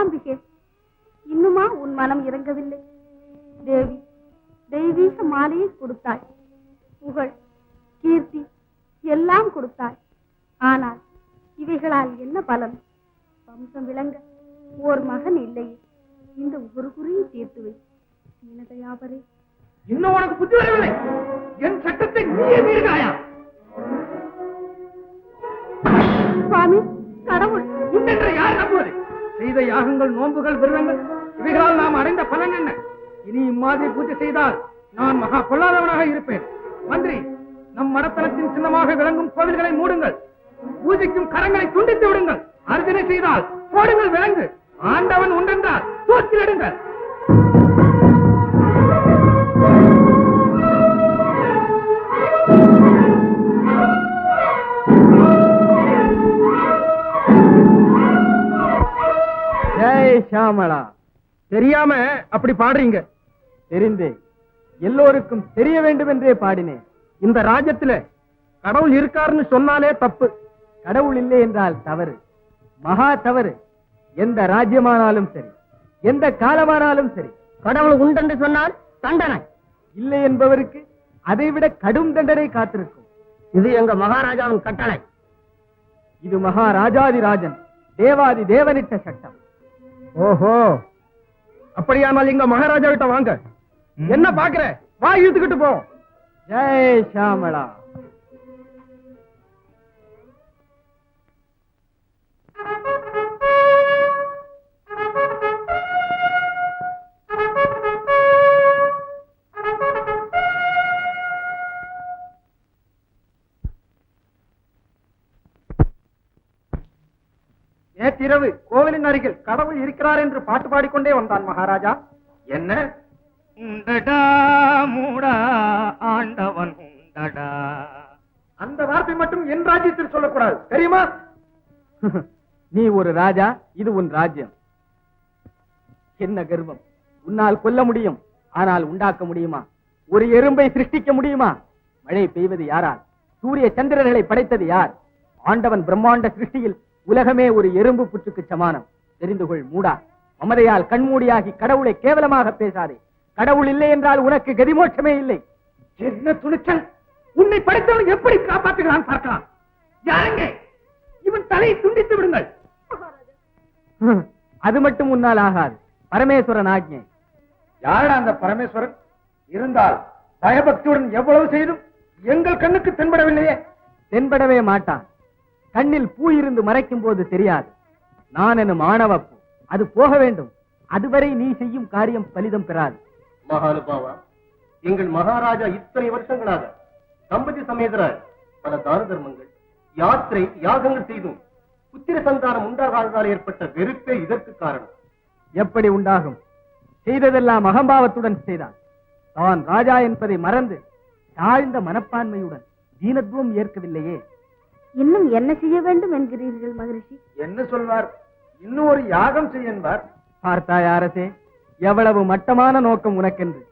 நீலாம்பிகே, இன்னுமா உன் மனம் இறங்கவில்லை? தேவி தெய்வீக மாலையை கொடுத்தாய், புகழ் கீர்த்தி எல்லாம் கொடுத்தாய். ஆனால் இவைகளால் என்ன பலன்? வம்சம் விளங்க ஓர் மகன் இல்லையே. இந்த ஒரு குறியை தீர்த்து வை தீனதயாபரே. இன்னும் உனக்கு புத்தி வரவில்லை? என் சட்டத்தை நீயே மீறுகிறாயா? சுவாமி, கடவுள் உண்டென்ற யார் நம்புவது? செய்த யாகங்கள், நோன்புகள், விரதங்கள் இவைகளால் நாம் அடைந்த பலன் என்ன? இனி இம்மாதிரி பூஜை செய்தால் நான் மகா பொல்லாதவனாக இருப்பேன். மந்திரி, நம் மடத்தனத்தின் சின்னமாக விளங்கும் கோவில்களை மூடுங்கள். பூஜைக்கும் கரங்களை துண்டித்து விடுங்கள். அர்ச்சனை செய்தால் போடுங்கள் விலங்கு. ஆண்டவன் உண்டென்றால் தூக்கிலிடுங்கள். ஜெய் ஷியாமளா. தெரியாம அப்படி பாடுறீங்க? தெரிந்தே, எல்லோருக்கும் தெரிய வேண்டும் என்றே பாடினேன். இந்த ராஜ்யத்துல கடவுள் இருக்காருன்னு சொன்னாலே தப்பு. கடவுள் இல்லை என்றால் தவறு, மகா தவறு. எந்த ராஜ்யமானாலும் சரி, எந்த காலமானாலும் சரி, கடவுள் உண்டென்று சொன்னால் தண்டனை, இல்லை என்பவருக்கு அதைவிட கடும் தண்டனை காத்திருக்கும். இது எங்க மகாராஜாவின் கட்டளை. இது மகாராஜாதிராஜன் தேவாதி தேவனிட்ட சட்டம். ஓஹோ, அப்படியானால் இங்க மகாராஜா கிட்ட வாங்க. என்ன பாக்குற? வா, இழுத்துக்கிட்டு போ. ஜெய் ஷியாமளா. நேற்றிரவு கோவிலின் அருகில் கடவுள் இருக்கிறார் என்று பாட்டு பாடிக்கொண்டே வந்தான் மகாராஜா. என்ன? உண்டடா மூடா ஆண்டவன் உண்டடா. அந்த வார்த்தை மட்டும் என் ராஜ்யத்தில் சொல்லக்கூடாது, தெரியுமா? நீ ஒரு ராஜா, இது உன் ராஜ்யம். என்ன கர்வம்! உன்னால் கொல்ல முடியும், ஆனால் உண்டாக்க முடியுமா? ஒரு எறும்பை சிருஷ்டிக்க முடியுமா? மழை பெய்வது யாரால்? சூரிய சந்திரர்களை படைத்தது யார்? ஆண்டவன் பிரம்மாண்ட சிருஷ்டியில் உலகமே ஒரு எறும்பு புற்றுக்கு சமானம். தெரிந்து கொள் மூடா. மமதையால் கண்மூடியாகி கடவுளை கேவலமாக பேசாதே. கடவுள் இல்லை என்றால் உனக்கு கதிமோட்சமே இல்லை. என்ன துணிச்சல்! உன்னை படைத்தவன் எப்படி காப்பாற்றுகிறான் பார்க்கலாம். யாருங்க இவன்? தலையை துண்டித்து விடுங்கள். அது மட்டும் உன்னால் ஆகாது. பரமேஸ்வரன் ஆக்ஞை. யாரா அந்த பரமேஸ்வரன்? இருந்தால் பயபக்தியுடன் எவ்வளவு செய்தும் எங்கள் கண்ணுக்கு தென்படவில்லையே. தென்படவே மாட்டான். கண்ணில் பூ இருந்து மறைக்கும் போது தெரியாது. நான் எனும் ஆணவப்பூ, அது போக வேண்டும். அதுவரை நீ செய்யும் காரியம் பலிதம் பெறாது. மகானுபாவா, எங்கள் மகாராஜா இத்தனை வருஷங்களாக தம்பதி சமேதராய் பல தான தர்மங்கள், யாத்திரை, யாகங்கள் செய்தும் புத்திர சந்தானம் உண்டாகாததால் ஏற்பட்ட வெறுப்பே இதற்கு காரணம். எப்படி உண்டாகும்? செய்ததெல்லாம் அகம்பாவத்துடன் செய்தான். தான் ராஜா என்பதை மறந்து தாழ்ந்த மனப்பான்மையுடன் தீனத்துவம் ஏற்கவில்லையே. இன்னும் என்ன செய்ய வேண்டும் என்கிறீர்கள் மகரிஷி? என்ன சொல்வார்? இன்னும் ஒரு யாகம் செய்ய என்பார். பார்த்தாய் அரசே, எவ்வளவு மட்டமான நோக்கம் உனக்கென்று.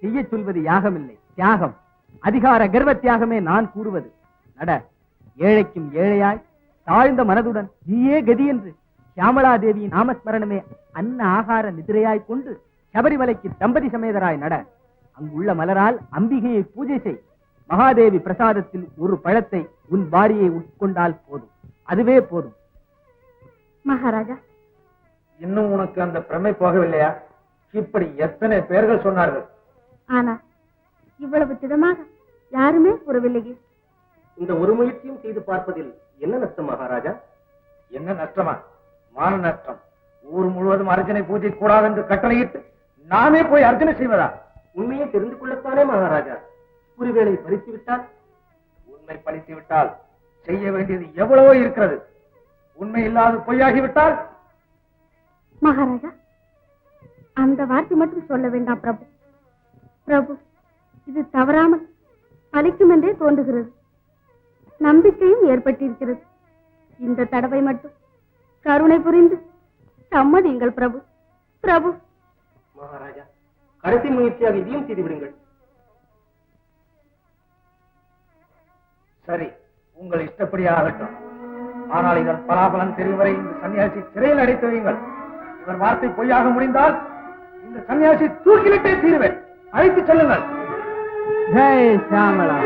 செய்ய சொல்வது யாகம் இல்லை, தியாகம். அதிகார கர்வ தியாகமே நான் கூறுவது. நட, ஏழைக்கும் ஏழையாய் தாழ்ந்த மனதுடன் நீயே கதி என்று சியாமளா தேவியின் நாமஸ்மரணமே அன்ன ஆகார நிதிரையாய் கொண்டு சபரிமலைக்கு தம்பதி சமேதராய் நட. அங்குள்ள மலரால் அம்பிகையை பூஜை செய். மகாதேவி பிரசாதத்தில் ஒரு பழத்தை உன் பாரியை உட்கொண்டால் போதும், அதுவே போதும். மகாராஜா, இன்னும் உனக்கு அந்த பிரமை போகவில்லையா? இப்படி எத்தனை பேர்கள் சொன்னார்கள். ஆனா இவ்வளவு திடமாக யாருமே கூறவில்லையே. இந்த ஒரு முயற்சியும் செய்து பார்ப்பதில் என்ன நஷ்டம் மகாராஜா? என்ன நஷ்டமா? மான நஷ்டம். ஊர் முழுவதும் அர்ச்சனை பூஜை கூடாது என்று கட்டளையிட்டு நாமே போய் அர்ச்சனை செய்வதா? உண்மையை தெரிந்து கொள்ளத்தானே மகாராஜா. ஒருவேளை பறித்து விட்டால்? உண்மை பழித்து விட்டால் செய்ய வேண்டியது எவ்வளவோ இருக்கிறது. உண்மை இல்லாது பொய்யாகிவிட்டால்? மகாராஜா, அந்த வார்த்தை மட்டும் சொல்ல வேண்டாம் பிரபு. பிரபு, இது தவறாமல் பலிக்கும் என்றே தோன்றுகிறது. நம்பிக்கையும் ஏற்பட்டிருக்கிறது. இந்த தடவை மட்டும் கருணை புரிந்து சம்மதியுங்கள் பிரபு. பிரபு. மகாராஜா, கடைசி முயற்சியாக இதையும் செய்து விடுங்கள். சரி, உங்கள் இஷ்டப்படி ஆகட்டும். ஆனால் இதன் பலாபலன் தெரியும் வரை இந்த சன்னியாசி சிறையில் அடைத்து வையுங்கள். இவர் வார்த்தை பொய்யாக முடிந்தால் இந்த சன்னியாசி தூக்கிலிட்டே தீருவேன். அழைத்து செல்லுங்கள். ஜெய் ஷியாமளா.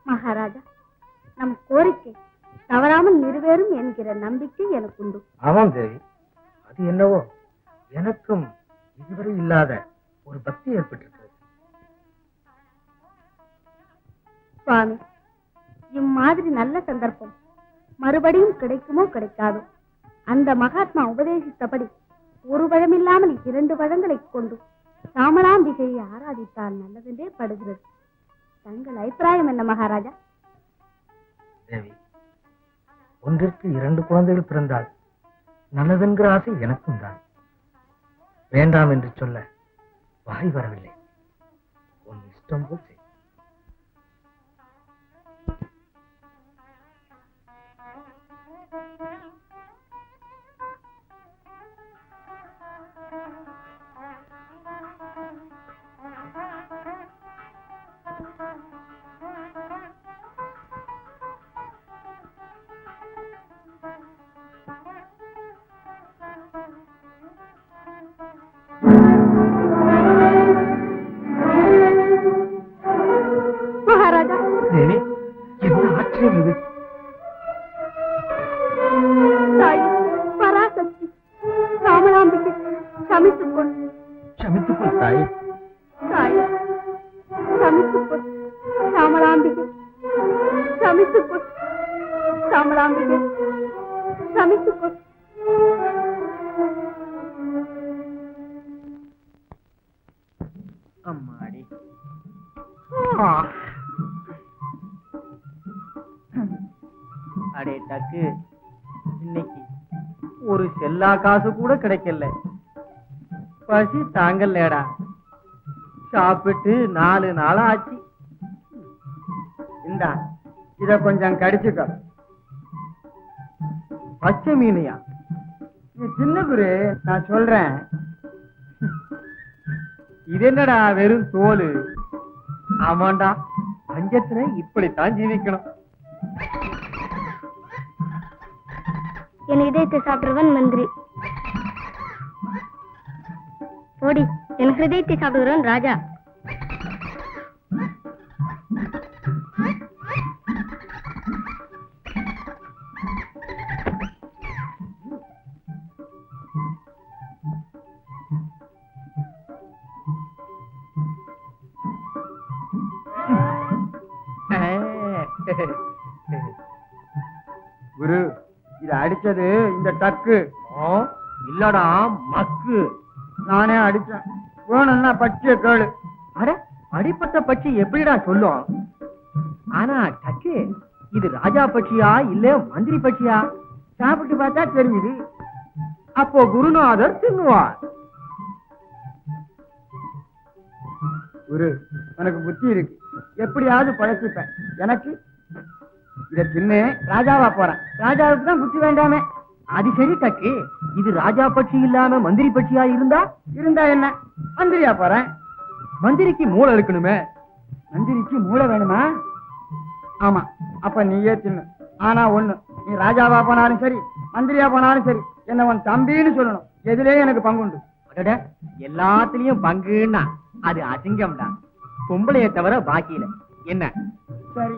மகாராஜா, நம் கோரிக்கை தவறாமல் நிறைவேறும் என்கிற நம்பிக்கை எனக்கு உண்டு. ஆமாம் தேவி, அது என்னவோ எனக்கும் இதுவரை இல்லாத ஒரு பக்தி ஏற்பட்டிருக்கிறது. சுவாமி, இம்மாதிரி நல்ல சந்தர்ப்பம் மறுபடியும் கிடைக்குமோ கிடைக்காதோ, அந்த மகாத்மா உபதேசித்தபடி ஒரு பழமில்லாமல் 2 பழங்களை கொண்டு சாமளாம்பிகையை ஆராதித்தால் நல்லதென்றே படுகிறது. தங்கள் அபிப்பிராயம் என்ன மகாராஜா? தேவி, ஒன்றிற்கு 2 குழந்தைகள் பிறந்தால் நல்லதென்கிற ஆசை எனக்கும் தான். வேண்டாம் என்று சொல்ல வாய் வரவில்லை. உன் இஷ்டம் போல் செய். மகாராஜா, தேவி, என்ன ஆச்சரியம் இது! தாயே, பராசக்தி சாமளாம்பிகை சமித்துக்கொள். சமித்துக்கொள் தாயே. தாயே, சமித்துக்கொள். சாமளாம்பிகை சமித்துக்கொள். சாமளாம்பிகை சமித்துக்கொள். அம்மாடி. அடே டக்கு, இன்னைக்கு ஒரு செல்லா காசு கூட கிடைக்கல. பசி தாங்கல்லேடா. சாப்பிட்டு 4 நாளா ஆச்சு. இந்தா, இத கொஞ்சம் கடிச்சுக்க. பச்சை மீனையா? நீ சின்ன குரு, நான் சொல்றேன். இது என்னடா வெறும் தோல்? ஆமாண்டா, பஞ்சத்துல இப்படித்தான் ஜீவிக்கணும். என் இதயத்தை சாப்பிடுவன் மந்திரி. ஓடி, என் ஹிருதயத்தை சாப்பிடுகிறவன் ராஜா. குரு, இது அடிச்சது இந்த டக்கு இல்லடா, மக்கு. நானே அடிச்சேன். வேணும்னா பச்சைய கேளு. அட, அடிப்பட்ட பட்சி எப்படிடா சொல்லும்? ஆனா டக்கு, இது ராஜா பட்சியா இல்ல மந்திரி பட்சியா? சாப்பிட்டு பார்த்தா தெரியுது. அப்போ குருநாதர் தின்னுவார். குரு, உனக்கு புத்தி இருக்கு, எப்படியாவது பழச்சிப்பேன். எனக்கு இத தின்னு ராஜாவா போறேன். ராஜாவுக்கு தான் புத்தி வேண்டாமே. அது சரி டக்கு, இது ராஜா பட்சி இல்லாம மந்திரி பட்சியா இருந்தா என்ன? மந்திரியா போறேன். மந்திரிக்கு மூளை இருக்கணுமே. மந்திரிக்கு மூளை வேணுமா? ஆமா, அப்ப நீயே தின்னு. ஆனா ஒண்ணு, நீ ராஜாவா போனாலும் சரி மந்திரியா போனாலும் சரி என்ன உன் தம்பின்னு சொல்லணும். எதுலயும் எனக்கு பங்குண்டு. எல்லாத்துலயும் பங்குன்னா அது அசிங்கம்டா. பொம்பளைய தவிர பாக்கியில என்ன? சரி,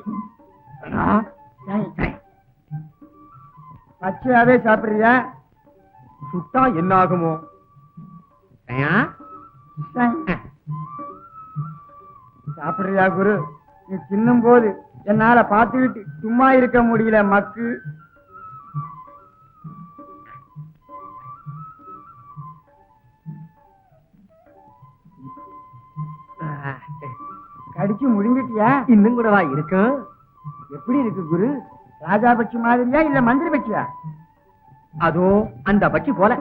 பச்சையாவே சாப்பிடுறியா? சுட்டா என்ன ஆகுமோ? சாப்பிடுறியா குரு? நீ தின்னும் போது என்னால பார்த்துக்கிட்டு சும்மா இருக்க முடியல மக்கு. கடிச்சு முடிஞ்சிட்டியா? இன்னும் கூடவா இருக்கும்? எப்படி இருக்கு குரு? ராஜா பட்சி மாதிரியா இல்ல மந்திரி பட்சியா? அதுவும் அந்த பட்சி போல.